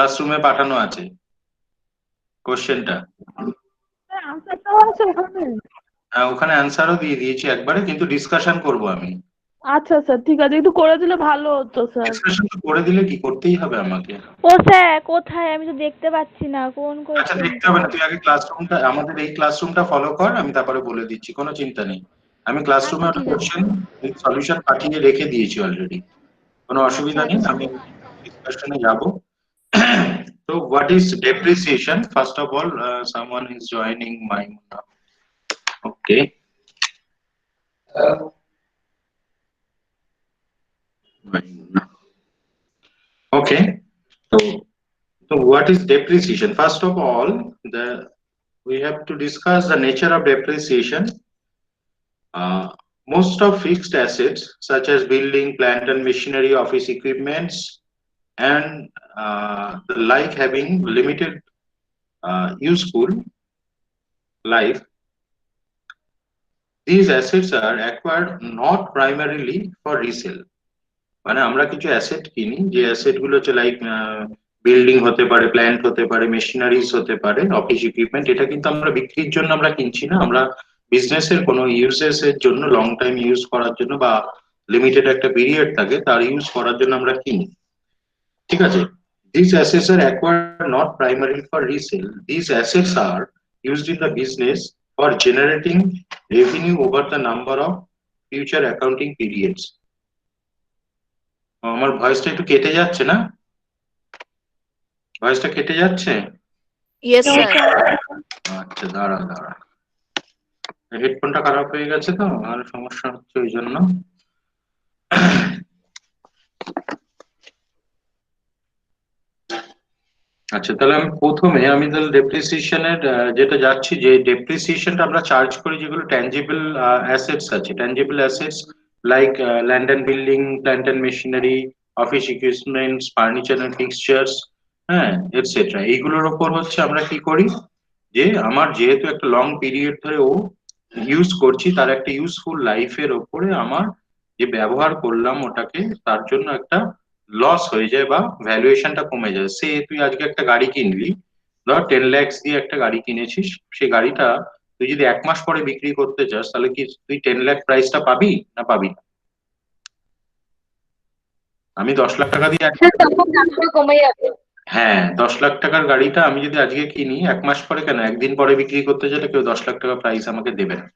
ক্লাসরুমে পাঠানো আছে কোশ্চেনটা। আনসারটাও আছে ওখানে? হ্যাঁ, ওখানে অ্যান্সারও দিয়ে দিয়েছি একবারে, কিন্তু ডিসকাশন করব আমি। আচ্ছা স্যার, ঠিক আছে, একটু করে দিলে ভালো হতো স্যার। ডিসকাশন তো করে দিলে কি, করতেই হবে আমাকে। ও স্যার কোথায়, আমি তো দেখতে পাচ্ছি না কোন আচ্ছা, দেখতে হবে না, তুই আগে ক্লাসরুমটা, আমাদের এই ক্লাসরুমটা ফলো কর, আমি তারপরে বলে দিচ্ছি, কোনো চিন্তা নেই। আমি ক্লাসরুমে আচ্ছা একটা ঠিক আছে। কোশ্চেন সলিউশন পাঠিয়ে রেখে দিয়েছি অলরেডি, কোনো অসুবিধা নেই, আমি ডিসকাশনে যাব। So what is depreciation? First of all, someone is joining my. Okay. Okay. So what is depreciation? First of all, we have to discuss the nature of depreciation. Uh, Most of fixed assets such as building, plant and machinery, office equipments, and the like having limited useful life, these assets are acquired not primarily for resale. মানে আমরা কিছু asset কিনি, যে asset গুলো হচ্ছে like building হতে পারে, plant হতে পারে, মেশিনারিজ হতে পারে, অফিস ইকুইপমেন্ট, এটা কিন্তু আমরা বিক্রির জন্য আমরা কিনছি না, আমরা বিজনেসের কোনো ইউজেস এর জন্য, লং টাইম ইউজ করার জন্য বা লিমিটেড একটা পিরিয়ড থাকে তার ইউজ করার জন্য আমরা কিনি, ঠিক আছে। These assets are acquired not primarily for resale. These assets are used in the business for generating revenue over the number of future accounting periods. আমার ভয়েসটা একটু কেটে যাচ্ছে না? ভয়েসটা কেটে যাচ্ছে? Yes sir. আচ্ছা, দাঁড়া দাঁড়া, হেডফোনটা খারাপ হয়ে গেছে তো, আর সমস্যা হচ্ছে ওই জন্য। আচ্ছা, তাহলে আমি তাহলে ডেপ্রিসিয়েশনের যেটা যাচ্ছি, যে ডেপ্রিসিয়েশনটা আমরা চার্জ করি যেগুলো ট্যানজিবল অ্যাসেটস আছে, tangible assets like land and building, plant and machinery, office equipments, furniture and fixtures, হ্যাঁ, এটসেট্রা। এইগুলোর উপর হচ্ছে আমরা কি করি, যে আমার যেহেতু একটা লং পিরিয়ড ধরে ও ইউজ করছি, তার একটা ইউজফুল লাইফের ওপরে আমার যে ব্যবহার করলাম ওটাকে, তার জন্য একটা লস হয়ে যায় বা ভ্যালুয়েশনটা কমে যায়। সে তুই আজকে একটা গাড়ি কিনলি, ধর 10 lakhs দিয়ে একটা গাড়ি কিনেছিস, সেই গাড়িটা তুই যদি 1 মাস পরে বিক্রি করতে চাস, তাহলে কি তুই 10 lakh প্রাইসটা পাবি না পাবি না? আমি 10 লাখ টাকা দিয়ে তখন দামটা কমে যাবে। হ্যাঁ, 10 লাখ টাকার গাড়িটা আমি যদি আজকে কিনি, 1 মাস পরে কেন, একদিন পরে বিক্রি করতে চাইলে কেউ 10 লাখ টাকা প্রাইস আমাকে দেবে না।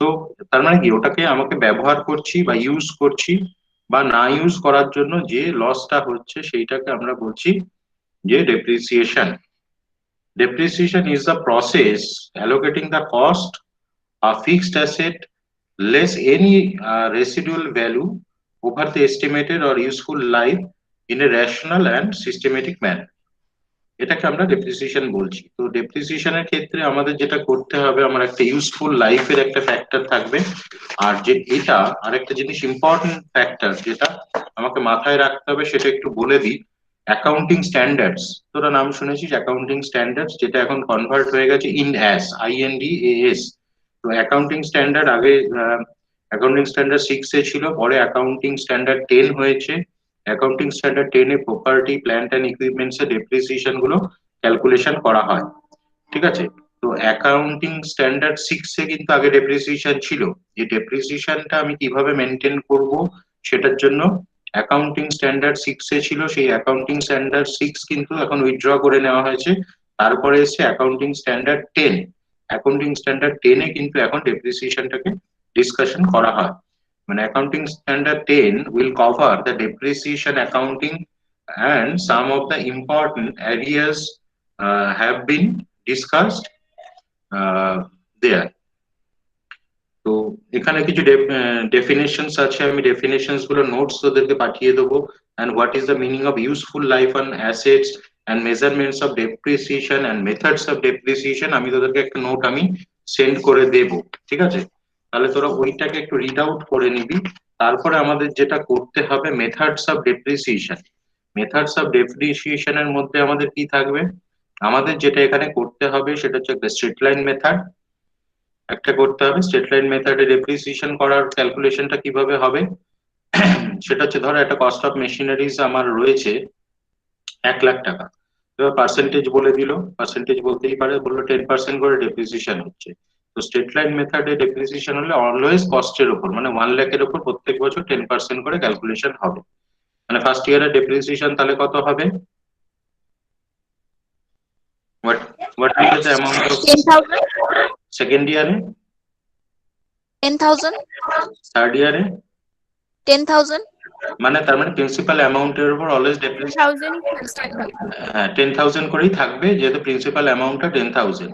তো তার মানে কি, ওটাকে আমাকে ব্যবহার করছি বা ইউজ করছি, বা না ইউজ করার জন্য যে লসটা হচ্ছে সেইটাকে আমরা বলছি যে depreciation. Depreciation is the process allocating the cost of fixed asset less any residual value over the estimated or useful life in a rational and systematic manner. এটাকে আমরা ডেপ্রিসিয়েশন বলছি। তো ডেপ্রিসিয়েশনের ক্ষেত্রে আমাদের যেটা করতে হবে, আমার একটা ইউজফুল লাইফের একটা ফ্যাক্টর থাকবে, আর যে এটা আরেকটা জিনিস ইম্পর্টেন্ট ফ্যাক্টর যেটা আমাকে মাথায় রাখতে হবে, সেটা একটু বলে দিই। অ্যাকাউন্টিং স্ট্যান্ডার্ডস, তোরা নাম শুনেছিস অ্যাকাউন্টিং স্ট্যান্ডার্ডস, যেটা এখন কনভার্ট হয়ে গেছে INDAS। তো অ্যাকাউন্টিং স্ট্যান্ডার্ড আগে অ্যাকাউন্টিং স্ট্যান্ডার্ড 6 ছিল, পরে অ্যাকাউন্টিং স্ট্যান্ডার্ড 10 হয়েছে। অ্যাকাউন্টিং স্ট্যান্ডার্ড 10 এ প্রপার্টি, প্ল্যান্ট এন্ড ইকুইপমেন্টস এর ডেপ্রিসিয়েশন গুলো ক্যালকুলেশন করা হয়, ঠিক আছে। তো অ্যাকাউন্টিং স্ট্যান্ডার্ড 6 এ কিন্তু আগে ডেপ্রিসিয়েশন ছিল, যে ডেপ্রিসিয়েশনটা আমি কিভাবে মেনটেন করব সেটার জন্য অ্যাকাউন্টিং স্ট্যান্ডার্ড 6 এ ছিল, সেই অ্যাকাউন্টিং স্ট্যান্ডার্ড 6 কিন্তু এখন উইথড্র করে নেওয়া হয়েছে। তারপরে এসে অ্যাকাউন্টিং স্ট্যান্ডার্ড 10। অ্যাকাউন্টিং স্ট্যান্ডার্ড 10 এ কিন্তু এখন ডেপ্রিসিয়েশনটাকে ডিসকাশন করা হয়। মানে accounting standard 10 will cover the depreciation accounting, and some of the important areas have been discussed there. তো এখানে কিছু ডেফিনেশনস আছে, আমি ডেফিনেশনস গুলো নোটস তোদেরকে পাঠিয়ে দেবো। and what is the meaning of useful life on assets and measurements of depreciation and methods of depreciation, আমি তোদেরকে একটা নোট আমি সেন্ড করে দেব, ঠিক আছে। তাহলে তোরা ওইটাকে একটু রিড আউট করে নিবি। তারপরে আমাদের যেটা করতে হবে, methods of depreciation. Methods of depreciation এর মধ্যে আমাদের কি থাকবে, আমাদের যেটা এখানে করতে হবে সেটা হচ্ছে একটা স্ট্রেট লাইন মেথড একটা করতে হবে। স্ট্রেট লাইন মেথডে ডেপ্রিসিয়েশন করার ক্যালকুলেশনটা কিভাবে হবে, সেটা হচ্ছে, ধরো একটা কস্ট অফ মেশিনারিজ আমার রয়েছে 1,00,000 টাকা। এবার পার্সেন্টেজ বলে দিল, পার্সেন্টেজ বলতেই পারে, বললো 10% করে ডেপ্রিসিয়েশন হচ্ছে। তো স্ট্রেট লাইন মেথডে ডেপ্রিসিয়েশন হলে অলওয়েজ কস্টের উপর, মানে 1,00,000 এর উপর প্রত্যেক বছর 10% করে ক্যালকুলেশন হবে। মানে ফার্স্ট ইয়ারে ডেপ্রিসিয়েশন তাহলে কত হবে? what what will be the amount of 10,000 second year? 10,000 third ইয়ারে? 10,000 মানে তার মানে প্রিন্সিপাল অ্যামাউন্টের উপর অলওয়েজ ডেপ্রিসিয়েশন 10,000 হ্যাঁ 10,000 করেই থাকবে, যেহেতু প্রিন্সিপাল অ্যামাউন্টটা 10,000।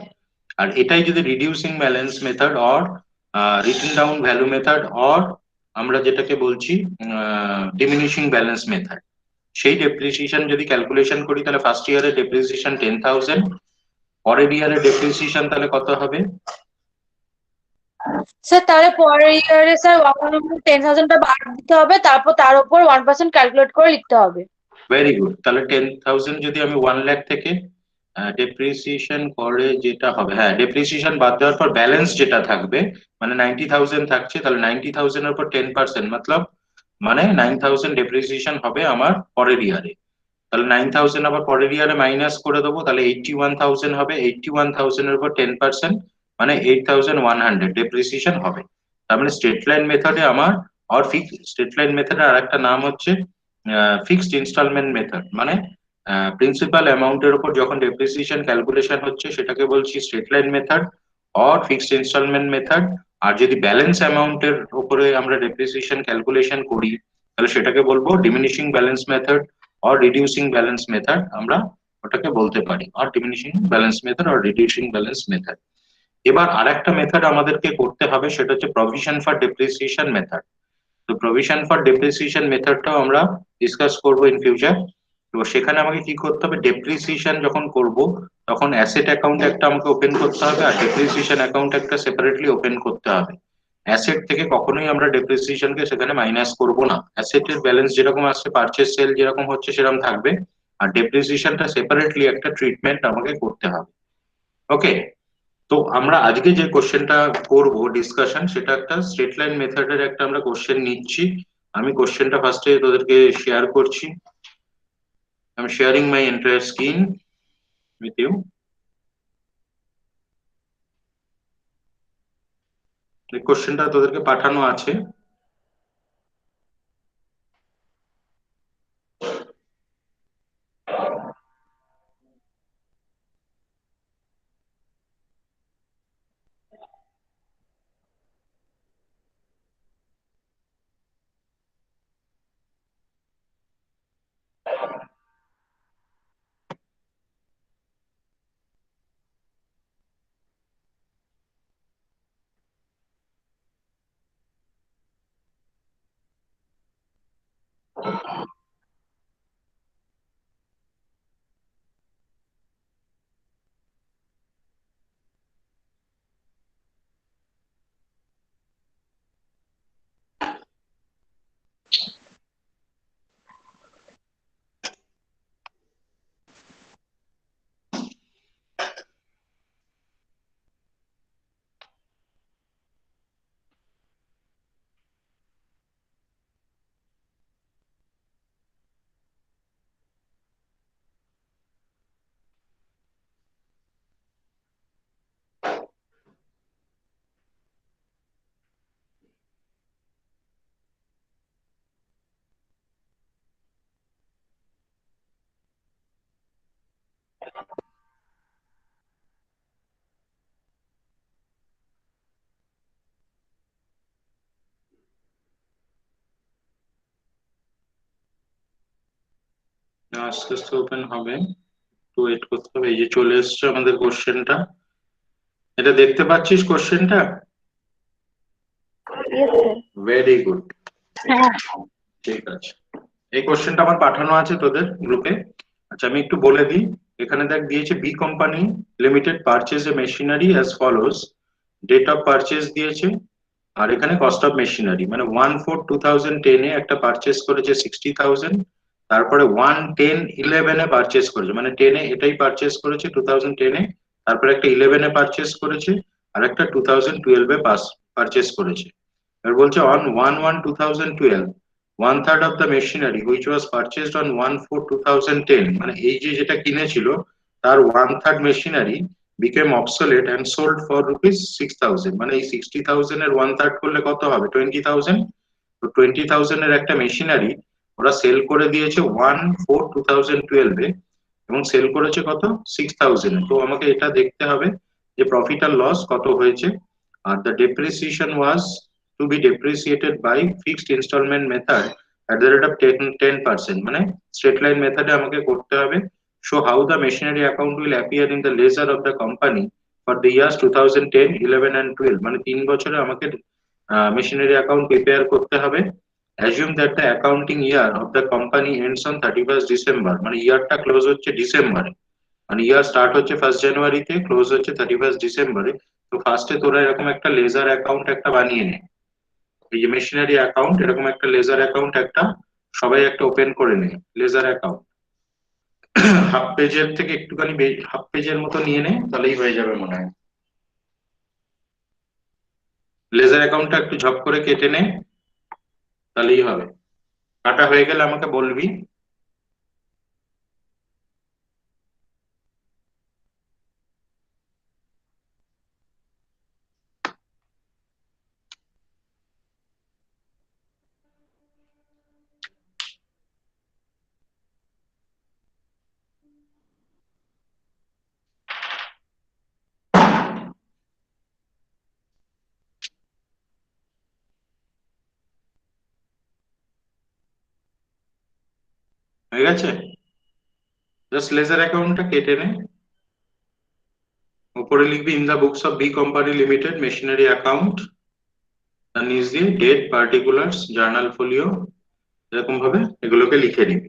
আর এটাই যদি reducing balance method or written down value method or আমরা যেটাকে বলছি ডিমিনিশিং ব্যালেন্স মেথড, সেই ডেপ্রিসিয়েশন যদি ক্যালকুলেশন করি তাহলে ফার্স্ট ইয়ারে ডেপ্রিসিয়েশন 10,000, পরের ইয়ারে ডেপ্রিসিয়েশন তাহলে কত হবে? স্যার তাহলে পরের ইয়ারে স্যার 10,000টা বাদ দিতে হবে, তারপর তার উপর 1% ক্যালকুলেট করে লিখতে হবে। Very good. তাহলে 10,000 যদি আমি 1,00,000 থেকে ডেপ্রিসিয়েশন করে যেটা হবে, হ্যাঁ ডেপ্রিসিয়েশন বাদ দেওয়ার পর ব্যালেন্স যেটা থাকবে, মানে 90,000 থাকছে, তাহলে 90,000 এর উপর 10% মতলব মানে 9,000 ডেপ্রিসিয়েশন হবে আমার পরের ইয়ারে। তাহলে 9,000 আবার পরের ইয়ারে মাইনাস করে দেবো, তাহলে 81,000 হবে। 81,000 এর উপর 10% মানে 8,100 ডেপ্রিসিয়েশন হবে। তার মানে স্ট্রেট লাইন মেথডে আমার আর ফিক্স স্ট্রেট লাইন মেথডের আর একটা নাম হচ্ছে ফিক্সড ইনস্টলমেন্ট মেথড, মানে প্রিন্সিপাল অ্যামাউন্টের উপর যখন ডেপ্রিসিয়েশন ক্যালকুলেশন হচ্ছে সেটাকে বলছি straight line method or fixed instalment method. আর যদি ব্যালেন্স অ্যামাউন্টের উপরে আমরা ডেপ্রিসিয়েশন ক্যালকুলেশন করি তাহলে সেটাকে বলবো diminishing balance method or reducing balance method, আমরা ওটাকে বলতে পারি, or diminishing balance method or reducing balance method। এবার আরেকটা মেথড আমাদেরকে করতে হবে, সেটা হচ্ছে provision for depreciation method। তো provision for depreciation মেথডটাও আমরা ডিসকাস করব ইন ফিউচার। তো সেখানে আমাকে কি করতে হবে, ডেপ্রিসিয়েশন যখন করব তখন অ্যাসেট অ্যাকাউন্ট একটা আমাকে ওপেন করতে হবে আর ডেপ্রিসিয়েশন অ্যাকাউন্ট একটা সেপারেটলি ওপেন করতে হবে। অ্যাসেট থেকে কখনোই আমরা ডেপ্রিসিয়েশনকে সেখানে মাইনাস করব না, অ্যাসেটের ব্যালেন্স যেরকম আসছে, পারচেজ সেল যেরকম হচ্ছে সেরকম থাকবে, আর ডেপ্রিসিয়েশনটা সেপারেটলি একটা ট্রিটমেন্ট আমাকে করতে হবে। ওকে, তো আমরা আজকে যে কোশ্চেনটা করব ডিসকাশন, সেটা একটা স্ট্রেট লাইন মেথডের একটা আমরা কোশ্চেন নিচ্ছি। আমি কোশ্চেনটা ফার্স্টে তোদেরকে শেয়ার করছি। I am sharing my entire screen with you. এই কোশ্চেনটা তোদেরকে পাঠানো আছে। আস্তে আস্তে ওপেন হবে, তো ওয়েট করতে হবে। এই যে চলে এসছে আমাদের কোশ্চেনটা, এটা দেখতে পাচ্ছিস কোশ্চেনটা? Yes, sir. ভেরি গুড, হ্যাঁ ঠিক আছে। এই কোশ্চেনটা আমার পাঠানো আছে তোদের গ্রুপে। আচ্ছা আমি একটু বলে দিই, এখানে দেখ দিয়েছে B company limited purchase a machinery as follows, date of purchase দিয়েছে, আর এখানে কস্ট অফ মেশিনারি মানে 1/4/2010 এ একটা পারচেজ করেছে 60,000, তারপরে 1/10/11 এ পারচেজ করেছে, মানে 10 এ এটাই পারচেজ করেছে 2010 এ, তারপরে একটা 11 এ পারচেজ করেছে, আর একটা 2012 এ পারচেজ করেছে। এবার বলছে on 1/1/2012 1/3 of the machinery which was purchased on 1/4/2010, মানে এই যে যেটা কিনেছিল তার 1/3 machinery became obsolete and sold for rupees 6,000, মানে এই 60,000 এর 1/3 করলে কত হবে? 20,000। তো 20,000 এর একটা মেশিনারি ওরা সেল করে দিয়েছে 1/4/2012 এ, এবং সেল করেছে কত? 6,000 এ। তো আমাকে এটা দেখতে হবে যে প্রফিট আর লস কত হয়েছে। আর the depreciation was to be depreciated by fixed installment method at the rate of 10%, মানে স্ট্রেট লাইন মেথডে আমাকে করতে হবে। show how the machinery account will appear in the ledger of the company for the years 2010, 11 and 12, মানে 3 বছরে আমাকে machinery account prepare করতে হবে। assume that the accounting year of the company ends on 31st December, মানে ইয়ারটা close হচ্ছে ডিসেম্বরে, মানে ইয়ার start হচ্ছে 1st জানুয়ারিতে, ক্লোজ হচ্ছে 31st ডিসেম্বরে। তো ফার্স্টে তোরা এরকম একটা লেজার অ্যাকাউন্ট একটা বানিয়ে নে, এই যে মেশিনারি অ্যাকাউন্ট, এরকম একটা লেজার অ্যাকাউন্ট একটা সবাই একটা ওপেন করে নে, লেজার অ্যাকাউন্ট। হাফ পেজের থেকে একটুখানি হাফ পেজের মতো নিয়ে নে, তাহলেই হয়ে যাবে মনে হয়। লেজার অ্যাকাউন্টটা একটু ঝপ করে কেটে নে, তাহলেই হবে। কাটা হয়ে গেলে আমাকে বলবি। হয়ে গেছে? জাস্ট লেজার অ্যাকাউন্টটা কেটে নে, উপরে লিখবি in the books of B company limited machinery account, তার নিচ দিয়ে ডেট, পার্টিকুলার্স, জার্নাল ফোলিও, এরকম ভাবে এগুলোকে লিখে নিবি।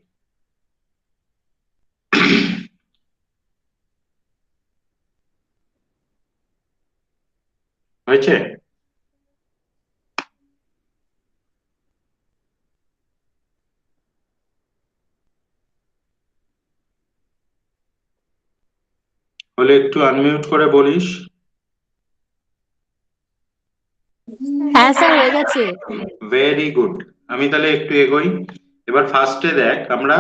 হয়েছে? হলে একটু আনমিউট করে বলিস। হ্যাঁ স্যার হয়ে গেছে। Very good. আমি তাহলে একটু এগোই। এবার ফার্স্টে দেখ, আমরা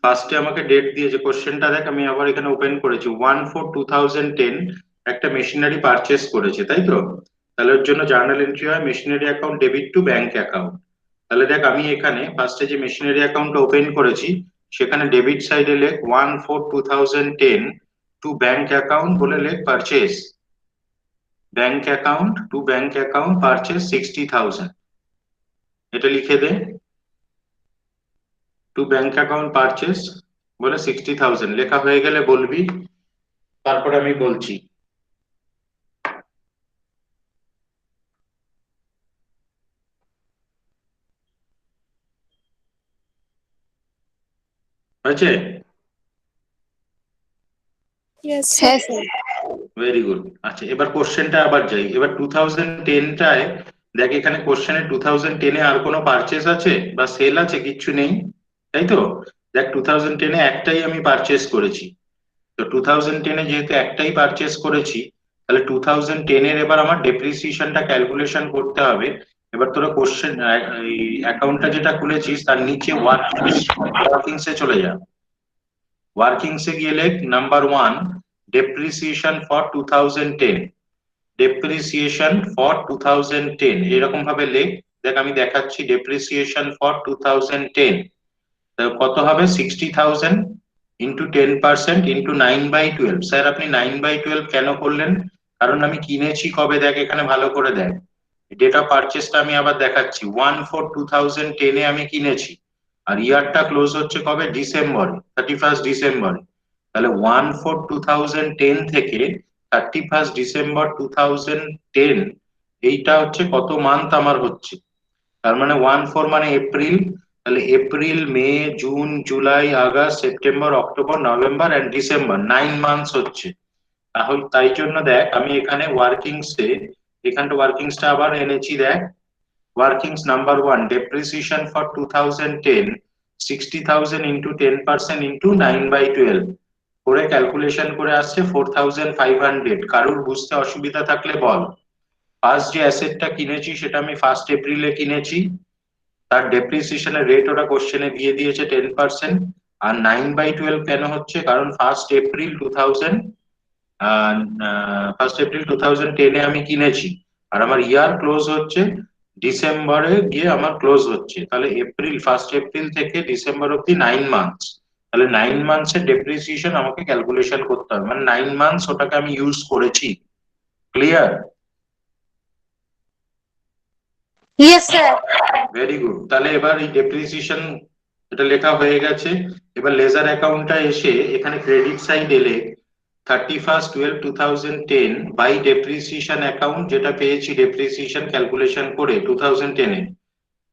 ফার্স্টে আমাকে ডেট দিয়েছে, কোশ্চেনটা দেখ, আমি আবার এখানে ওপেন করেছি 1/4/2010 একটা মেশিনারি পারচেস করেছে, তাই তো? তাহলে ওর জন্য জার্নাল এন্ট্রি হয় machinery account debit to bank account. তাহলে দেখ আমি এখানে ফার্স্টে যে মেশিনারি অ্যাকাউন্টটা ওপেন করেছি সেখানে ডেবিট সাইডে লেখ 1/4/2010 টু ব্যাংক অ্যাকাউন্ট বলে লেখ purchase, bank account to bank account purchase 60,000, এটা লিখে দে। টু ব্যাংক অ্যাকাউন্ট পারচেস বলে 60,000 লেখা হয়ে গেলে বলবি, তারপরে আমি বলছি। হয়েছে? হ্যাঁ স্যার। Very good. আচ্ছা এবার কোশ্চেনটা আবার যাই। এবার 2010টায় দেখ, এখানে কোশ্চেনে 2010-এ আর কোনো পারচেস আছে বা সেল আছে? কিচ্ছু নেই, তাই তো? দেখ 2010-এ একটাই আমি পারচেস করেছি। তো 2010-এ যেহেতু একটাই পারচেস করেছি, তাহলে 2010-এর এবার আমার ডেপ্রিসিয়েশনটা ক্যালকুলেশন করতে হবে। এবার তোরা কোশ্চেন এই অ্যাকাউন্টটা যেটা খুলেছিস তার নিচে ওয়ার্কিংসে চলে যা। ওয়ার্কিংসে গিয়ে লেখ number 1 depreciation for 2010, depreciation for 2010 এরকম ভাবে লেখ। দেখ আমি দেখাচ্ছি ডেপ্রিসিয়েশন ফর 2010 কত হবে? 60,000 ইন্টু 10% ইন্টু 9/12। স্যার আপনি 9/12 কেন করলেন? কারণ আমি কিনেছি কবে দেখ এখানে ভালো করে দেখ, ডেট অফ পারচেসটা আমি আবার দেখাচ্ছি 1/4/2010-এ আমি কিনেছি, আর ইয়ারটা ক্লোজ হচ্ছে কবে? ডিসেম্বরে, 31st ডিসেম্বরে। তাহলে 1/4/2010 থেকে 31st ডিসেম্বর 2010, এইটা হচ্ছে কত মান্থ আমার হচ্ছে? তার মানে 1/4 মানে এপ্রিল, তাহলে April, May, June, July, August, September, October, November and December, 9 months হচ্ছে। তাহলে তাই জন্য দেখ আমি এখানে ওয়ার্কিংসে, এখানটা ওয়ার্কিংসটা আবার এনেছি। দেখ workings number 1 depreciation for 2010 60,000 into 10% into 9/12 করে ক্যালকুলেশন করে আসছে 4,500। কারুর বুঝতে অসুবিধা থাকলে বল। ফার্স্ট যে অ্যাসেটটা কিনেছি সেটা আমি 1 এপ্রিলে কিনেছি, তার ডেপ্রিসিয়েশনের রেট ওরা কোশ্চেনে দিয়ে দিয়েছে 10%। আর 9/12 কেন হচ্ছে, কারণ 1 এপ্রিল 2010 আমি কিনেছি, আর আমার ইয়ার ক্লোজ হচ্ছে ডিসেম্বরে গিয়ে আমার ক্লোজ হচ্ছে, তাহলে 1 এপ্রিল থেকে ডিসেম্বর অব্দি 9 মান্থস। তাহলে 9 মান্থস এর ডেপ্রিসিয়েশন আমাকে ক্যালকুলেশন করতে হবে, মানে 9 মান্থস ওটাকে আমি ইউজ করেছি। Clear? Yes sir. Very good. তাহলে এবার এই ডেপ্রিসিয়েশন এটা লেখা হয়ে গেছে। এবার লেজার অ্যাকাউন্টটা এসে এখানে ক্রেডিট সাইড এলে 31/12/2010 বাই ডেপ্রিসিয়েশন অ্যাকাউন্ট যেটা পেয়েছি ডেপ্রিসিয়েশন ক্যালকুলেশন করে 2010 এ,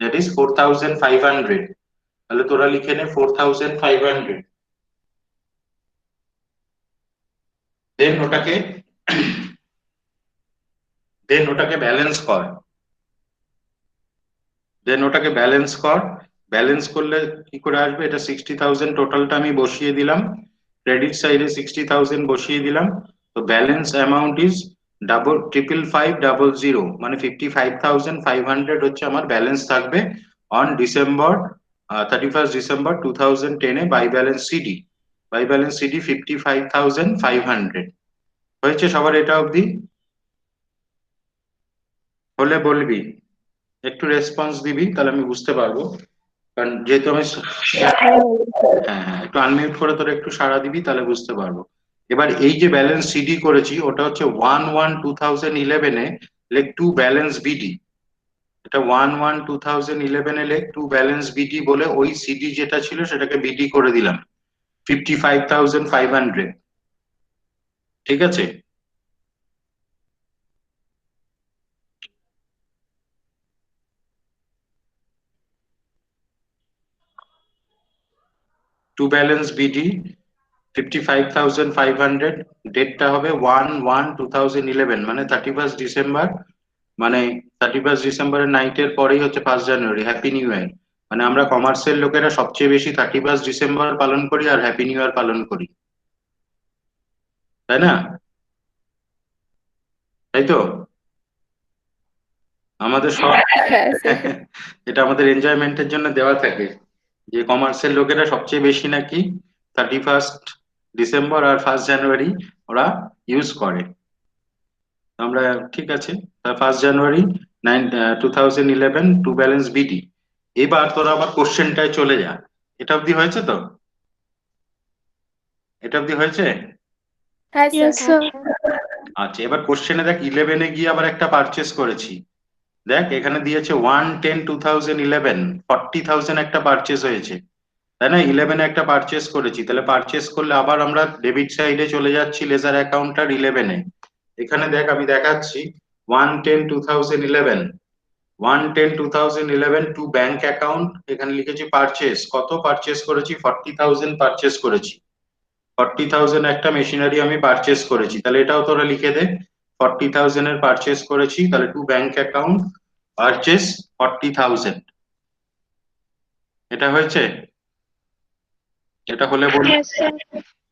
দ্যাট ইজ 4500। তাহলে তোরা লিখে নে 4500। দেন ওটাকে ব্যালেন্স কর। ব্যালেন্স করলে কি করে আসবে? এটা 60,000 টোটালটা আমি বসিয়ে দিলাম, ক্রেডিট সাইডে 60,000 বসিয়ে দিলাম। তো ব্যালেন্স অ্যামাউন্ট ইজ 55,500, মানে 55,500 হচ্ছে আমার ব্যালেন্স থাকবে on December 31 December 2010 by balance CD. 55,500 হয়েছে সবার এটা অবধি? হলে বলবি, একটু রেসপন্স দিবি, তাহলে আমি বুঝতে পারবো। কারণ যেহেতু আমি হ্যাঁ হ্যাঁ, একটু আনমিউট করে তোরা একটু সাড়া দিবি, তাহলে বুঝতে পারবো। এবার এই যে ব্যালেন্স সিডি করেছি ওটা হচ্ছে 1/1/2011 এ লেখ টু ব্যালেন্স বিডি। এটা 1/1/2011 এ লেখ টু ব্যালেন্স বিডি বলে ওই সিডি যেটা ছিল সেটাকে বিডি করে দিলাম 55,500। ঠিক আছে? টু ব্যালেন্স বিডি 55,500, ডেটটা হবে 1/1/2011, মানে 31 ডিসেম্বর, মানে 31 ডিসেম্বরের নাইটের পরেই হচ্ছে 1 জানুয়ারি, হ্যাপি নিউ ইয়ার। মানে আমরা কমার্সের লোকেরা সবচেয়ে বেশি 31 ডিসেম্বর পালন করি আর হ্যাপি নিউ ইয়ার পালন করি, তাই না? তাই তো আমাদের সব হ্যাঁ স্যার। এটা আমাদের এনজয়মেন্টের জন্য দেওয়া থাকে, যে কমার্সের লোকেরা সবচেয়ে বেশি নাকি 31 ডিসেম্বর আর 1 জানুয়ারি ওরা ইউজ করে। আমরা ঠিক আছে, 1 জানুয়ারি 2011 টু ব্যালেন্স বিডি। এবার তোরা আবার কোশ্চেনটায় চলে যা। এটা অবধি হয়েছে তো? এটা অবধি হয়েছে? হ্যাঁ ইয়েস স্যার। স্যার। আচ্ছা, এবার কোশ্চেনে দেখ 11-এ গিয়ে আবার একটা পারচেস করেছি। দেখ এখানে দিয়েছে 1/10/2011, 40,000 একটা পারচেস হয়েছে, তাই না? 11-এ একটা পারচেস করেছি, তাহলে পারচেস করলে আবার আমরা ডেবিট সাইডে চলে যাচ্ছি লেজার অ্যাকাউন্ট আর 11-এ। এখানে দেখ আমি দেখাচ্ছি 1/10/2011, 1/10/2011 টু ব্যাংক অ্যাকাউন্ট, এখানে লিখেছি পারচেস। কত পারচেস করেছি? 40,000 পারচেস করেছি। 40,000 একটা মেশিনারি আমি পারচেস করেছি, তাহলে এটাও তোরা লিখে দে 40,000 এর পারচেস করেছি, তাহলে টু ব্যাংক অ্যাকাউন্ট পারচেস 40,000। এটা হয়েছে? এটা হলে বলি। Yes sir.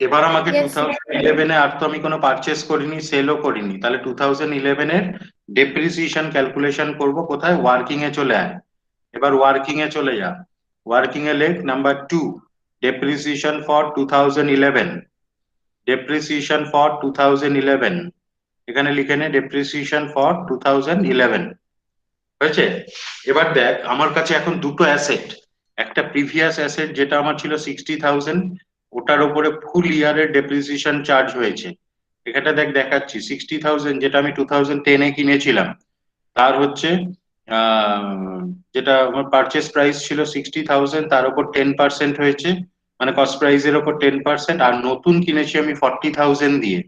এবার আমাকে Yes, sir. 2011-এ আর তো আমি কোনো পারচেস করিনি, সেলও করিনি, তাহলে 2011-এর ডেপ্রিসিয়েশন ক্যালকুলেশন করব কোথায়? ওয়ার্কিং এ চলে আয়। এবার ওয়ার্কিং এ চলে যা। ওয়ার্কিং এ লেখ number 2 depreciation for 2011, depreciation for 2011, এখানে লিখে নে ডেপ্রিসিয়েশন ফর 2011। হয়েছে? এবার দেখ আমার কাছে এখন দুটো অ্যাসেট, একটা প্রিভিয়াস অ্যাসেট যেটা আমার ছিল 60,000, ওটার উপরে ফুল ইয়ারের ডেপ্রিসিয়েশন চার্জ হয়েছে। এখানটা দেখ দেখাচ্ছি 60,000 যেটা আমি 2010-এ কিনেছিলাম, তার হচ্ছে যেটা আমার পারচেস প্রাইস ছিল 60,000, তার উপর 10% হয়েছে, মানে কস্ট প্রাইসের উপর 10%। আর নতুন কিনেছি আমি 40,000 দিয়ে,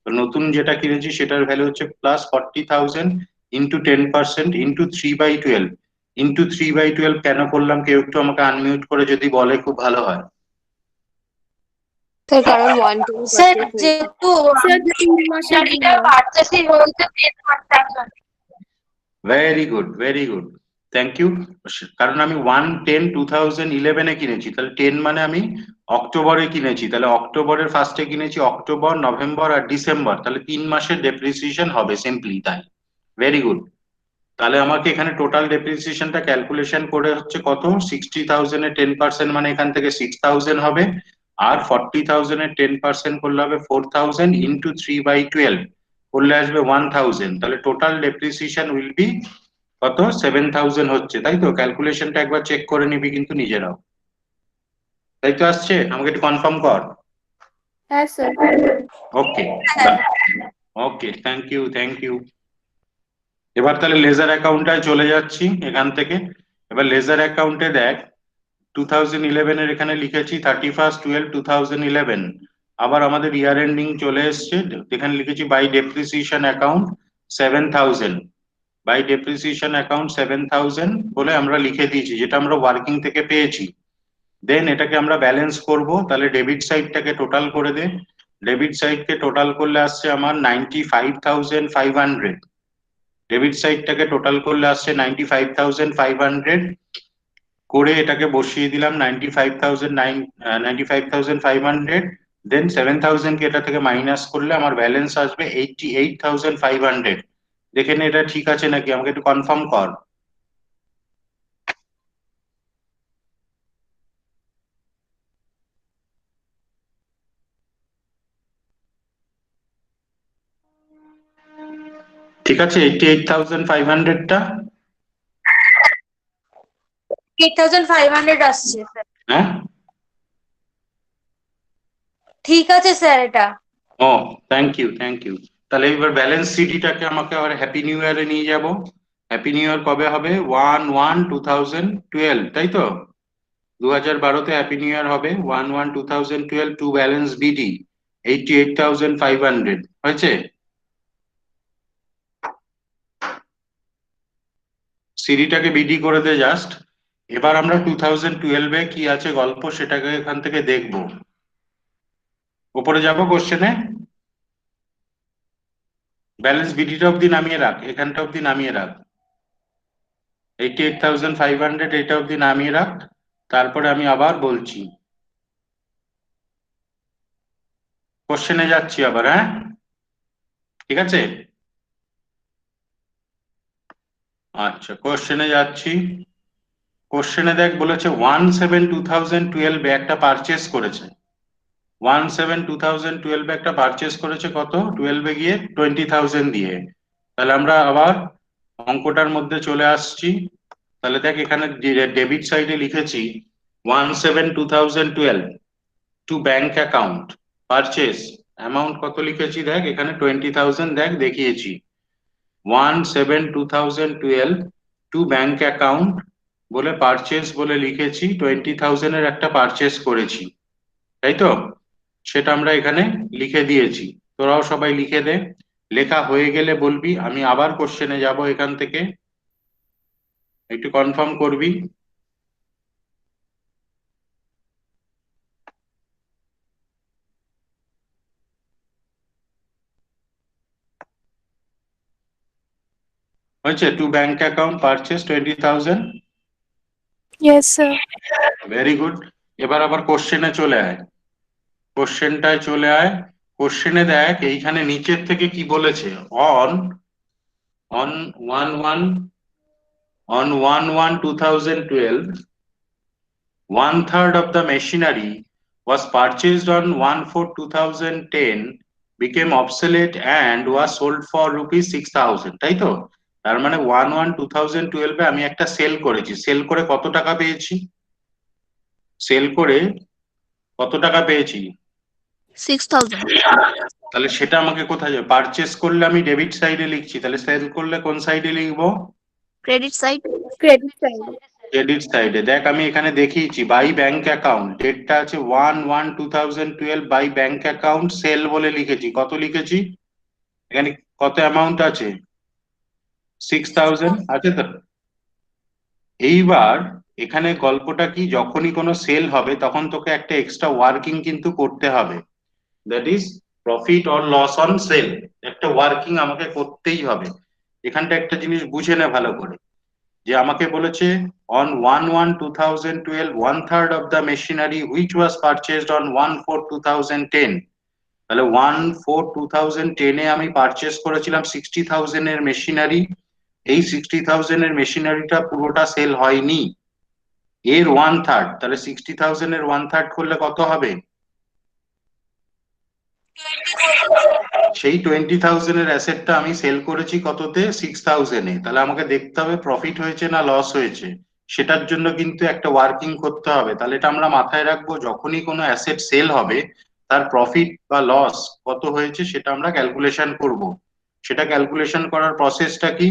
তো নতুন যেটা কিনেছি সেটার ভ্যালু হচ্ছে প্লাস 40,000 ইন্টু 10% ইন্টু 3/12। ইন্টু 3/12 কেন করলাম কেউ একটু আমাকে আনমিউট করে যদি বলে খুব ভালো হয়। স্যার কারণ 1 স্যার যেহেতু স্যার 3 মাসের গাড়িটা জন্য। পারচেসিং হয়েছে 10%। Very good, very good, thank you. কারণ আমি 1/10/2011-এ কিনেছি, তাহলে 10 মানে আমি অক্টোবরে কিনেছি, তাহলে অক্টোবরের ফার্স্টে কিনেছি, অক্টোবর নভেম্বর আর ডিসেম্বর, তাহলে 3 মাসের ডেপ্রিসিয়েশন হবে, সিম্পলি তাই। Very good. তাহলে আমাকে এখানে টোটাল ডেপ্রিসিয়েশনটা ক্যালকুলেশন করে হচ্ছে কত, 60,000 এর 10% মানে এখান থেকে 6,000 হবে, আর 40,000 এর 10% করলে হবে 4,000 ইন্টু 3/12 করলে আসবে 1,000। তাহলে টোটাল ডেপ্রিসিয়েশন উইল বি কত, 7,000 হচ্ছে, তাই তো? ক্যালকুলেশনটা একবার চেক করে নিবি কিন্তু নিজেরাও, তাই তো? আসছে, আমাকে একটু কনফার্ম কর। হ্যাঁ sir. Okay, okay, thank you, thank you. এবার তাহলে লেজার অ্যাকাউন্টে চলে যাচ্ছি এখান থেকে। এবার লেজার অ্যাকাউন্টে দেখ, 2011 এর এখানে লিখেছি 31/12/2011। আবার আমাদের ইয়ার এন্ডিং চলে এসছে, এখানে লিখেছি by depreciation account 7,000। By depreciation account 7,000 বলে আমরা লিখে দিয়েছি, যেটা আমরা ওয়ার্কিং থেকে পেয়েছি। দেন এটাকে আমরা ব্যালেন্স করব, তাহলে ডেবিট সাইডটাকে টোটাল করে দে। ডেবিট সাইডকে টোটাল করলে আসছে আমার 95,500। ডেবিট সাইডটাকে টোটাল করলে আসছে 95,500 করে, এটাকে বসিয়ে দিলাম 95,500। দেন 7,000 কে এটা থেকে মাইনাস করলে আমার ব্যালেন্স আসবে 88,500। দেখে নে এটা ঠিক আছে নাকি, আমাকে একটু কনফার্ম কর। ঠিক আছে 88,500টা? 8,500 আসছে স্যার। হ্যাঁ, ঠিক আছে স্যার এটা। ও থ্যাংক ইউ, থ্যাংক ইউ। তাহলে এবার ব্যালেন্স সিডিটাকে আমাকে আবার হ্যাপি নিউ ইয়ারে নিয়ে যাব। হ্যাপি নিউ ইয়ার কবে হবে? 1/1/2012, তাই তো? 2012-তে হ্যাপি নিউ ইয়ার হবে, 1/1/2012 টু ব্যালেন্স বিডি 88,500 হয়েছে। সিডিটাকে বিডি করে দে জাস্ট। এবার আমরা 2012-এ কি আছে গল্প সেটাকে এখান থেকে দেখবো। উপরে যাবো কোশ্চেনে, ব্যালেন্স বিডিটা অব্দি নামিয়ে রাখ, এখানটা অব্দি নামিয়ে রাখ, 88,500 এটা অব্দি নামিয়ে রাখ, তারপরে আমি আবার বলছি, কোশ্চেনে যাচ্ছি আবার। হ্যাঁ, ঠিক আছে, আচ্ছা কোশ্চেনে যাচ্ছি। কোশ্চেনে দেখ বলেছে 1/7/2012 একটা পারচেস করেছে। 1/7/2012 একটা পারচেস করেছে কত, 12-এ গিয়ে 20,000 দিয়ে। তাহলে আমরা আবার অঙ্কটার মধ্যে চলে আসছি। তাহলে দেখ এখানে ডেবিট সাইডে লিখেছি 1/7/2012 to bank account purchase amount কত লিখেছি দেখ এখানে 20,000 দেখ দেখিয়েছি। 1/7/2012 টু ব্যাংক অ্যাকাউন্ট বলে পারচেস বলে লিখেছি, 20,000 এর একটা পারচেস করেছি, তাই তো? সেটা আমরা এখানে লিখে দিয়েছি, তোরাও সবাই লিখে দে। লেখা হয়ে গেলে বলবি, আমি আবার কোশ্চেনে যাব এখান থেকে, একটু কনফার্ম করবি। হয়েছে, to bank account purchase 20,000। Yes, sir. Very good. এবার আবার কোশ্চেনে চলে আয়, কোশ্চেনটায় চলে আয়। কোশ্চেনে দেখ এইখানে নিচের থেকে কি বলেছে, on on 1/1/2012 1/3 of the machinery was purchased on 1/4/2010 became obsolete and was sold for ₹6,000, তাই তো? তার মানে 1/1/2012 আমি একটা সেল করেছি, সেল করে কত টাকা পেয়েছি, সেল করে কত টাকা পেয়েছি? 6,000. তাহলে সেটা আমাকে কোথায় যাবে, পারচেস করলে আমি ডেবিট সাইডে লিখছি, তাহলে সেল করলে কোন সাইডে লিখবো? Credit side. Credit side. Credit সাইডে। দেখ আমি এখানে দেখিয়েছি বাই ব্যাংক অ্যাকাউন্ট, ডেটটা আছে 1/1/2012 বাই ব্যাংক অ্যাকাউন্ট সেল বলে লিখেছি, কত লিখেছি এখানে, কত অ্যামাউন্ট আছে, 6,000 আছে তো? এইবার এখানে গল্পটা কি, যখনই কোনো সেল হবে তখন তোকে একটা এক্সট্রা ওয়ার্কিং কিন্তু করতে হবে, that is profit or loss on sale, একটা ওয়ার্কিং আমাকে করতেই হবে। এখানটা একটা জিনিস বুঝে নে ভালো করে, যে আমাকে বলেছে on 1/1/2012 1/3 of the machinery which was purchased on 1/4/2010। তাহলে 1/4/2010 এ আমি পারচেস করেছিলাম 60,000 এর মেশিনারি, এই 60,000 এর মেশিনারিটা পুরোটা সেল হয়নি, এর 1/3, তাহলে 60,000 এর 1/3 করলে কত হবে? সেই 20,000 এর অ্যাসেটটা আমি সেল করেছি কততে? 6,000 এ। তাহলে আমাকে দেখতে হবে প্রফিট হয়েছে না লস হয়েছে, সেটার জন্য কিন্তু একটা ওয়ার্কিং করতে হবে। তাহলে এটা আমরা মাথায় রাখবো, যখনই কোনো অ্যাসেট সেল হবে তার প্রফিট বা লস কত হয়েছে সেটা আমরা ক্যালকুলেশন করব। সেটা ক্যালকুলেশন করার প্রসেসটা কি?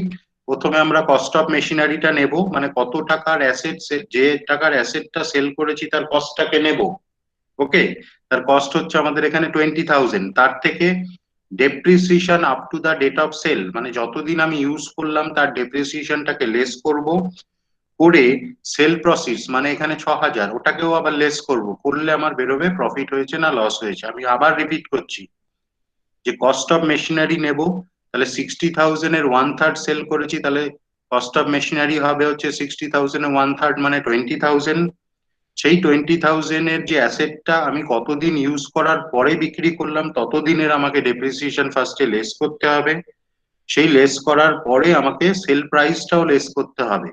প্রথমে আমরা কস্ট অফ মেশিনারিটা নেব, মানে কত টাকার অ্যাসেট, যে টাকার অ্যাসেটটা সেল করেছি তার কস্টটাকে নেব। ওকে, তার কস্ট হচ্ছে আমাদের এখানে 20,000, তার থেকে depreciation up to the date of sale, মানে যতদিন আমি ইউজ করলাম তার ডেপ্রিসিয়েশনটাকে লেস করব, করে সেল প্রসিডস মানে এখানে 6,000 ওটাকেও আবার লেস করব, করলে আমার বেরোবে প্রফিট হয়েছে না লস হয়েছে। আমি আবার রিপিট করছি, যে কস্ট অফ মেশিনারি নেব, তাহলে 60,000 এর 1/3 সেল করেছি, তাহলে কস্ট অফ মেশিনারি হবে হচ্ছে 60,000 এর 1/3 মানে 20,000। সেই 20,000 এর যে অ্যাসেটটা আমি কতদিন ইউজ করার পরে বিক্রি করলাম ততদিনের আমাকে ডেপ্রিসিয়েশন ফার্স্টে লেস করতে হবে, সেই লেস করার পরে আমাকে সেল প্রাইসটাও লেস করতে হবে,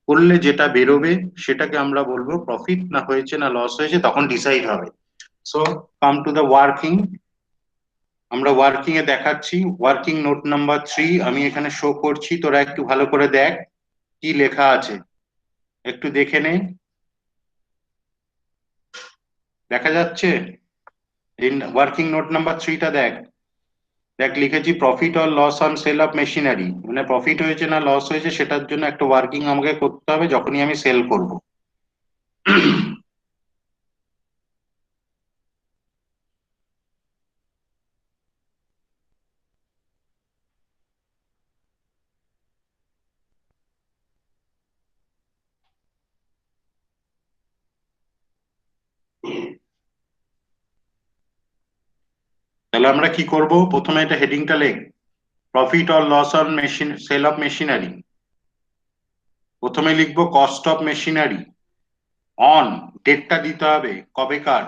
করলে যেটা বেরোবে সেটাকে আমরা বলবো প্রফিট না হয়েছে না লস হয়েছে, তখন ডিসাইড হবে। So come to the working. আমরা ওয়ার্কিং এ দেখাচ্ছি, ওয়ার্কিং নোট নাম্বার 3 আমি এখানে শো করছি, তোরা একটু ভালো করে দেখ কি লেখা আছে, একটু দেখে নে। দেখা যাচ্ছে? ওয়ার্কিং নোট নাম্বার 3টা দেখ, দেখ লিখেছি profit or loss on sale of machinery, মানে প্রফিট হয়েছে না লস হয়েছে সেটার জন্য একটা ওয়ার্কিং আমাকে করতে হবে যখনই আমি সেল করব। তাহলে আমরা কি করব, প্রথমে এটা হেডিংটা লেখ, profit or loss on machine sale of machinery. প্রথমে লিখবো কস্ট অফ মেশিনারি অন, ডেটটা দিতে হবে কবেকার,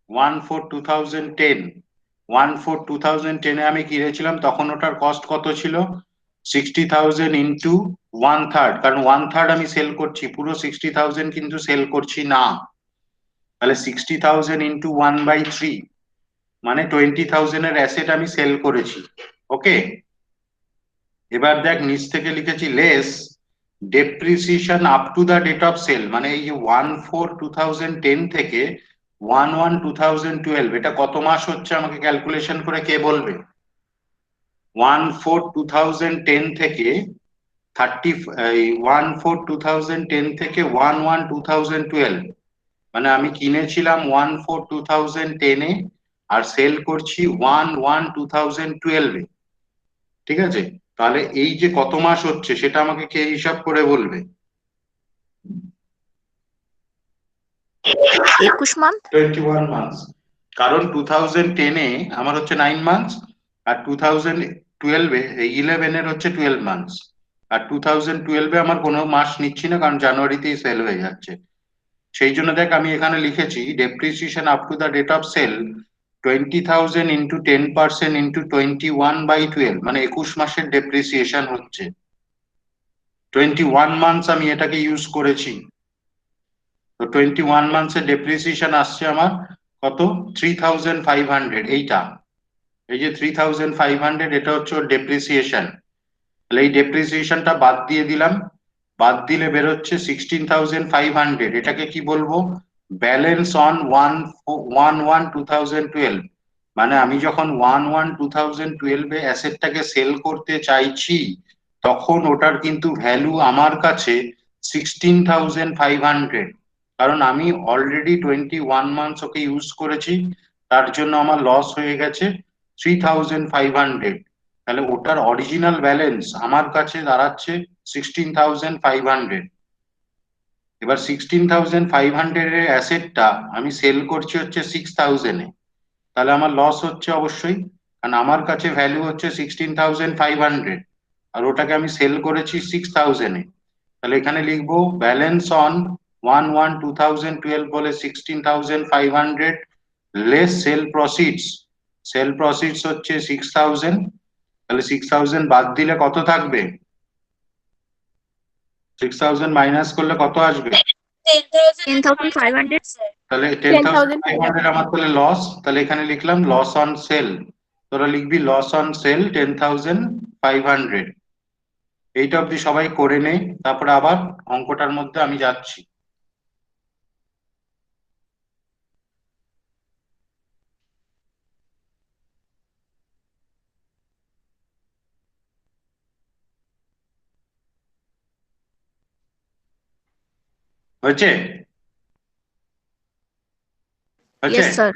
1/4/2010। 1/4/2010 আমি কিনেছিলাম, তখন ওটার কস্ট কত ছিল? 60,000 ইন্টু 1/3, কারণ 1/3 আমি সেল করছি, পুরো 60,000 কিন্তু সেল করছি না। তাহলে 60,000 ইন্টু 1/3 মানে 20,000 এর অ্যাসেট আমি সেল করেছি। ওকে, এবার দেখ নিচ থেকে লিখেছি less depreciation up to the date of sale, মানে এই যে 1/4/2010 থেকে 1/1/2012, এটা কত মাস হচ্ছে আমাকে ক্যালকুলেশন করে কে বলবে? 1/4/2010 থেকে 1/4/2010 থেকে 1/1/2012, মানে আমি কিনেছিলাম 1/4/2010 এ আর সেল করছি 1/1/2012 এ। ঠিক আছে, তাহলে এই যে কত মাস হচ্ছে সেটা আমাকে কে হিসাব করে বলবে? 21 মান্থ। 21 মান্থস, কারণ 2010 এ আমার হচ্ছে 9 মান্থস, আর 2012 এ 11 এর হচ্ছে 12 মান্থস, আর 2012 এ আমার কোনো মাস নিচ্ছি না কারণ জানুয়ারিতেই সেল হয়ে যাচ্ছে। সেই জন্য দেখ আমি এখানে লিখেছি depreciation up to the date of sale 20,000 into 10% into 21/12, মানে 21 মাসের ডেপ্রিসিয়েশন হচ্ছে। 21 মান্থস আমি এটাকে ইউজ করেছি, তো 21 মান্থস এর ডেপ্রিসিয়েশন আসছে আমার কত? 3,500। এইটা, এই যে 3,500 এটা হচ্ছে ওর ডেপ্রিসিয়েশন। তাহলে এই ডেপ্রিসিয়েশনটা বাদ দিয়ে দিলাম, বাদ দিলে বেরোচ্ছে 16,500। এটাকে কি বলবো? ব্যালেন্স অন 1/1/2012, মানে আমি যখন 1/1/2012 এ অ্যাসেটটাকে সেল করতে চাইছি তখন ওটার কিন্তু ভ্যালু আমার কাছে 16,500, কারণ আমি অলরেডি 21 মান্থস ওকে ইউজ করেছি, তার জন্য আমার লস হয়ে গেছে 3,500। তাহলে ওটার অরিজিনাল ব্যালেন্স আমার কাছে দাঁড়াচ্ছে 16,500। এবার 16,500 এর অ্যাসেটটা আমি সেল করছি হচ্ছে 6,000 এ, তাহলে আমার লস হচ্ছে অবশ্যই, কারণ আমার কাছে ভ্যালু হচ্ছে 16,500 আর ওটাকে আমি সেল করেছি 6,000 এ। তাহলে এখানে লিখবো ব্যালেন্স অন 1/1/2012 বলে 16,500 less sale proceeds, sale proceeds হচ্ছে 6,000, তাহলে 6,000 বাদ দিলে কত থাকবে? 6000 মাইনাস করলে কত আসবে? 10,500. তাহলে 10,500 10,500 আমার তাহলে লস, তাহলে এখানে লিখলাম লস অন সেল। তোরা লিখবি লস অন সেল 10,500। এইটা অবধি সবাই করে নে, তারপরে আবার অঙ্কটার মধ্যে আমি যাচ্ছি। হয়েছে? হয়েছে? Yes, sir.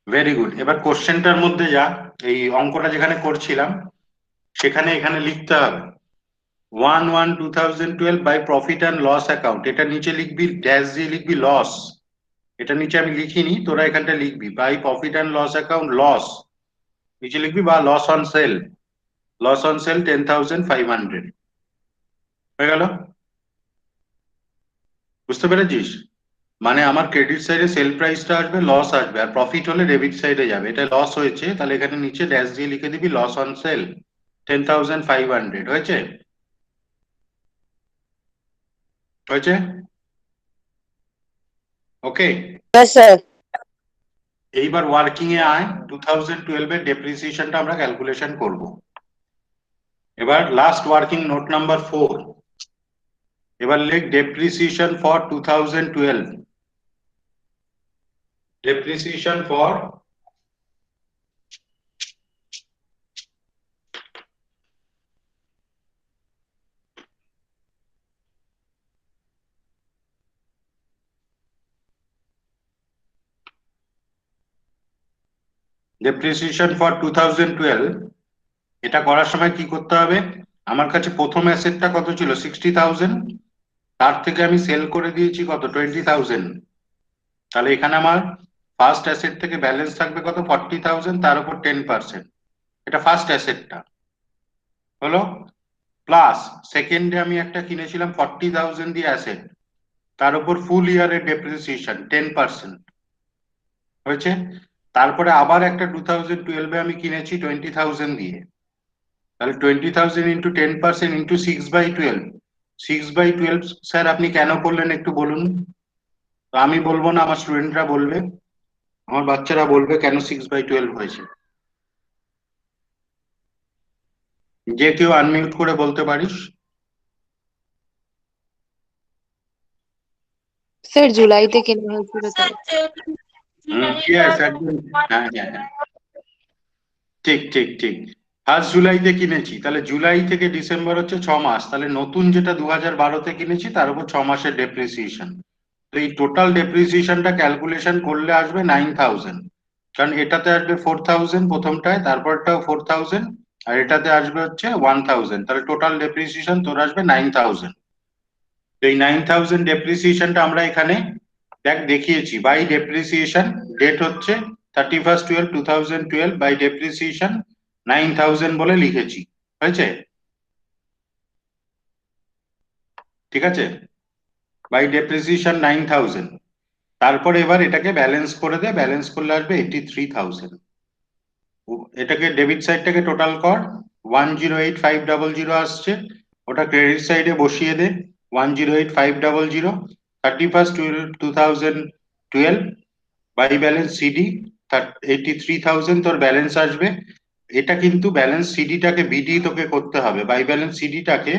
Very good. এবার কোশ্চেনটার মধ্যে যা, এই অঙ্কটা যেখানে করছিলাম সেখানে এখানে লিখতে হবে 1/1/2012 by profit and loss account. এটা নিচে লিখবি, ড্যাশ দিয়ে লিখবি লস। এটা নিচে আমি লিখিনি, তোরা এখানটা লিখবি by profit and loss account loss, নিচে লিখবি বা loss on sale, loss on sale 10,500। হয়ে গেল? বুঝতে পেরেছিস? মানে আমার ক্রেডিট সাইডে সেল প্রাইসটা আসবে, লস আসবে, আর প্রফিট হলে ডেবিট সাইডে যাবে। এটা লস হয়েছে, তাহলে এখানে নিচে ড্যাশ দিয়ে লিখে দিবি লস অন সেল 10,500। হয়েছে? হয়েছে? ওকে। Yes, sir. এইবার ওয়ার্কিং এ আয়, 2012 এর ডেপ্রিসিয়েশনটা আমরা ক্যালকুলেশন করব। এবার লাস্ট ওয়ার্কিং নোট নাম্বার 4। এবার লিখ depreciation for 2012। Depreciation for depreciation for 2012। এটা করার সময় কি করতে হবে? আমার কাছে প্রথম অ্যাসেটটা কত ছিল? 60,000। তার থেকে আমি সেল করে দিয়েছি কত? 20,000। তাহলে এখানে আমার ফার্স্ট অ্যাসেট থেকে ব্যালেন্স থাকবে কত? 40,000, তার উপর 10%। এটা ফার্স্ট অ্যাসেটটা হলো। প্লাস সেকেন্ডে আমি একটা কিনেছিলাম 40,000 দিয়ে অ্যাসেট, তার উপর ফুল ইয়ারের ডেপ্রিসিয়েশন 10%। হয়েছে? তারপরে আবার একটা 2012 আমি কিনেছি 20,000 দিয়ে, তাহলে 20,000 ইন্টু 10% ইন্টু 6/12। 6/12 স্যার আপনি কেন করলেন একটু বলুন তো? আমি বলবো না, আমার স্টুডেন্টরা বলবে, আমার বাচ্চারা বলবে কেন 6/12 হয়েছে। যে কেউ আনমিউট করে বলতে পারিস। স্যার জুলাইতে কেনা হয়েছিল তাই। Yes, একদম। হ্যাঁ হ্যাঁ হ্যাঁ, ঠিক ঠিক ঠিক। 1 জুলাইতে কিনেছি, তাহলে জুলাই থেকে ডিসেম্বর হচ্ছে 6 মাস, তাহলে নতুন যেটা 2012-তে কিনেছি তার উপর 6 মাসের ডেপ্রিসিয়েশন। তো এই টোটাল ডেপ্রিসিয়েশনটা ক্যালকুলেশন করলে আসবে 9,000, কারণ এটাতে আসবে 4,000 প্রথমটায়, তারপরটাও 4,000, আর এটাতে আসবে হচ্ছে 1,000, তাহলে টোটাল ডেপ্রিসিয়েশন তোর আসবে 9,000। তো এই 9,000 ডেপ্রিসিয়েশনটা আমরা এখানে দেখিয়েছি বাই ডেপ্রিসিয়েশন, ডেট হচ্ছে 31/12/2012, বাই ডেপ্রিসিয়েশন 9,000 বলে লিখেছি। হয়েছে? ঠিক আছে? By depreciation 9,000। তারপরে এবার এটাকে ব্যালেন্স করে দে, ব্যালেন্স করলে আসবে 83,000। এটাকে ডেবিট সাইডটাকে টোটাল কর, 108,500 আসছে, ওটা ক্রেডিট সাইডে বসিয়ে দে 108,500। 31/12/2012 বাই ব্যালেন্স সিডি 83,000 তোর ব্যালেন্স আসবে। এটা কিন্তু ব্যালেন্স সিডিটাকে বিডি তোকে করতে হবে, বাই ব্যালেন্স সিডিটাকে,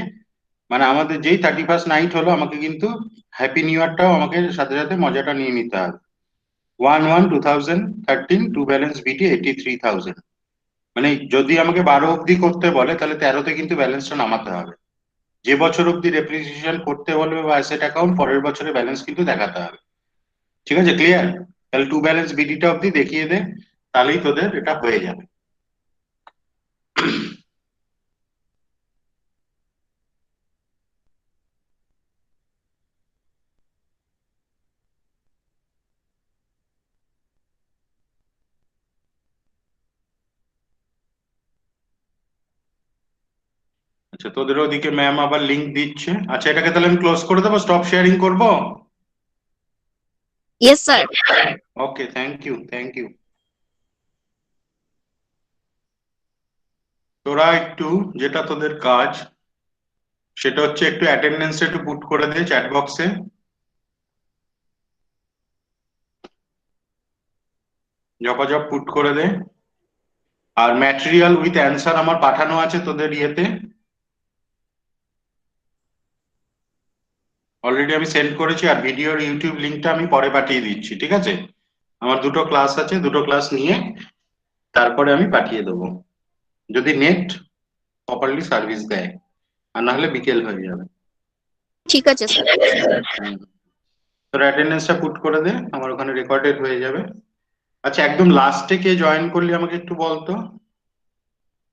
মানে আমাদের যেই 31 নাইট হলো আমাকে কিন্তু হ্যাপি নিউ ইয়ারটাও আমাকে সাথে সাথে মজাটা নিয়ে নিতে হবে। 1/1/2013 টু ব্যালেন্স বিডি 83,000। মানে যদি আমাকে 12 অব্দি করতে বলে তাহলে 13-তে কিন্তু ব্যালেন্সটা নামাতে হবে। যে বছর অব্দি ডেপ্রিসিয়েশন করতে বলবে বা অ্যাসেট অ্যাকাউন্ট, পরের বছরের ব্যালেন্স কিন্তু দেখাতে হবে। ঠিক আছে? ক্লিয়ার? তাহলে টু ব্যালেন্স বিডিটা অব্দি দেখিয়ে দে, তাহলেই তোদের এটা হয়ে যাবে। আচ্ছা, তোদের ওদিকে ম্যাম আবার লিংক দিচ্ছে। আচ্ছা, এটাকে তাহলে আমি ক্লোজ করে দেবো, স্টপ শেয়ারিং করবো। Yes, sir. Okay, thank you thank you. তোরা একটু, যেটা তোদের কাজ, সেটা হচ্ছে একটু অ্যাটেন্ডেন্সটা একটু পুট করে দে চ্যাট বক্সে। জপাজপ পুট করে দে। আর ম্যাটেরিয়াল উইথ অ্যান্সার আমার পাঠানো আছে তোদের ইয়েতে, অলরেডি আমি সেন্ড করেছি। আর ভিডিওর ইউটিউব লিঙ্কটা আমি পরে পাঠিয়ে দিচ্ছি, ঠিক আছে? আমার দুটো ক্লাস আছে, দুটো ক্লাস নিয়ে তারপরে আমি পাঠিয়ে দেবো, যদি নেট প্রপারলি সার্ভিস দেয়, আর না হলে বিকেল হয়ে যাবে। ঠিক আছে স্যার। তোর অ্যাটেন্ডেন্সটা পুট করে দে, আমার ওখানে রেকর্ডেড হয়ে যাবে। আচ্ছা, একদম লাস্টে কে জয়েন করলি আমাকে একটু বলতো,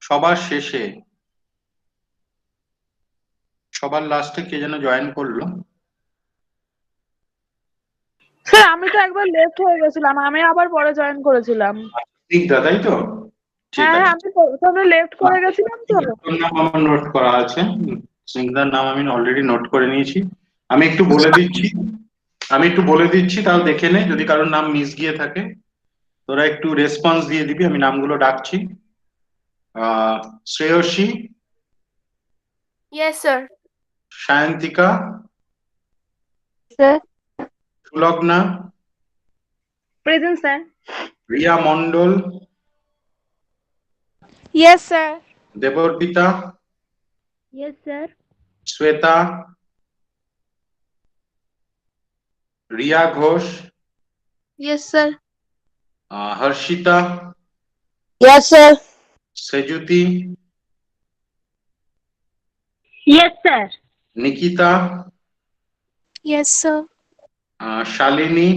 সবার শেষে, সবার লাস্টে কে যেন জয়েন করলো? স্যার আমি তো একবার লেট হয়ে গেছিলাম, আমি আবার পরে জয়েন করেছিলাম। স্নিগ্ধা, তাই তো? ঠিক হ্যাঁ আছে, আমি প্রথমে লেফট করে গেছিলাম তো। তোর নাম আমার নোট করা আছে, স্নিগ্ধার নাম আমি অলরেডি নোট করে নিয়েছি। আমি একটু বলে দিচ্ছি, তাহলে দেখে নে, যদি কারোর নাম মিস গিয়ে থাকে তোরা একটু রেসপন্স দিয়ে দিবি, আমি নামগুলো ডাকছি। Shreyasi, Yes, sir. Sayantika, sir Sulagna, present sir. Riya Mondal, Yes, sir. Debarpita, yes sir. Shweta, Riya Ghosh, Yes, sir. Harshita, yes sir Sejuti, yes sir. Nikita, Yes, sir. Shalini,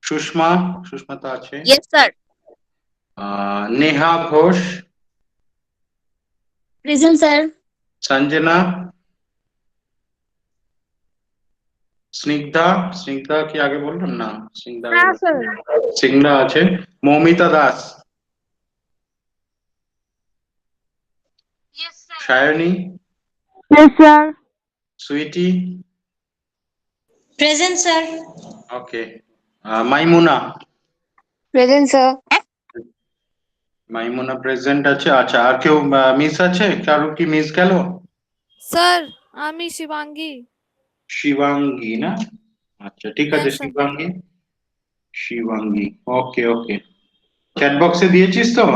Sushma, Sushma তো আছে, Yes, sir. Neha Ghosh, Present, sir. Sanjana, Snigdha কি আগে বললাম না? হ্যাঁ স্যার। স্নিগ্ধা আছে, Moumita Das, Yes, sir. Sayani, yes sir. Sweety, Present, sir. Okay, Maimuna, present sir Maimuna present আছে। আচ্ছা, আর কেউ মিস আছে? কারো কি মিস গেল? স্যার আমি শিবাঙ্গী। শিবাঙ্গী না? আচ্ছা ঠিক আছে, হ্যাঁ, স্যার। শিবাঙ্গী, ওকে ওকে। চ্যাট বক্সে দিয়েছিস তো?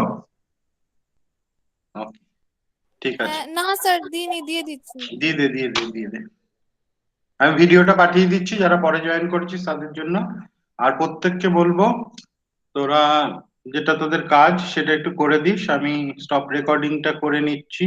Okay, ঠিক আছে, না স্যার দিইনি, দিয়ে দিচ্ছি। দিয়ে দে। আমি ভিডিওটা পাঠিয়ে দিচ্ছি যারা পরে জয়েন করছিস তাদের জন্য। আর প্রত্যেককে বলবো তোরা যেটা তোদের কাজ সেটা একটু করে দিস, আমি স্টপ রেকর্ডিংটা করে নিচ্ছি।